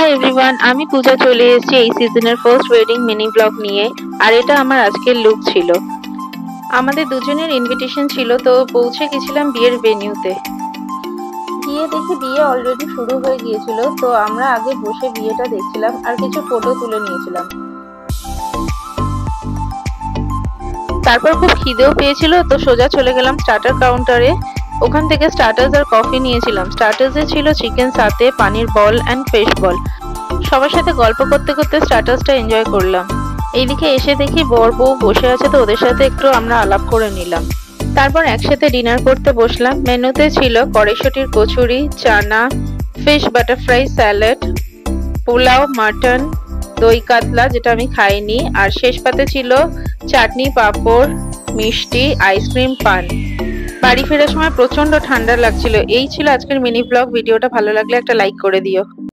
Hi everyone, আমি পূজা চলে এসেছি এই সিজনের ফার্স্ট ওয়েডিং মিনি ব্লগ নিয়ে। আর এটা আমার আজকের লুক ছিল। আমাদের দুজনের ইনভিটেশন ছিল, তো পৌঁছে গেছিলাম বিয়ের ভেন্যুতে। গিয়ে দেখি বিয়ে অলরেডি শুরু হয়ে গিয়েছিল, তো আমরা আগে বসে বিয়েটা দেখছিলাম আর কিছু ফটো তুলে নিয়েছিলাম। তারপর খুব খিদেও পেয়েছিল, তো সোজা চলে গেলাম স্টার্টার কাউন্টারে। ওখান থেকে স্টার্টার্স আর কফি নিয়েছিলাম। স্টার্টার্সে ছিল চিকেন সাতে, পানির বল অ্যান্ড ফিশ বল। সবার সাথে গল্প করতে করতে স্টার্টার্সটা এনজয় করলাম। এইদিকে এসে দেখি বর বউ বসে আছে, তো ওদের সাথে একটু আমরা আলাপ করে নিলাম। তারপর একসাথে ডিনার করতে বসলাম। মেনুতে ছিল কড়াইশুঁটির কচুরি, চানা, fish butter fry, salad, pulao, mutton, দই কাতলা যেটা আমি খাইনি, আর শেষ পাতে ছিল চাটনি, পাঁপড়, মিষ্টি, আইসক্রিম, পান। বাড়ি ফেরার সময় প্রচন্ড ঠান্ডা লাগছিল। এই ছিল আজকের মিনি ব্লগ। ভিডিওটা ভালো লাগলে একটা লাইক করে দিও।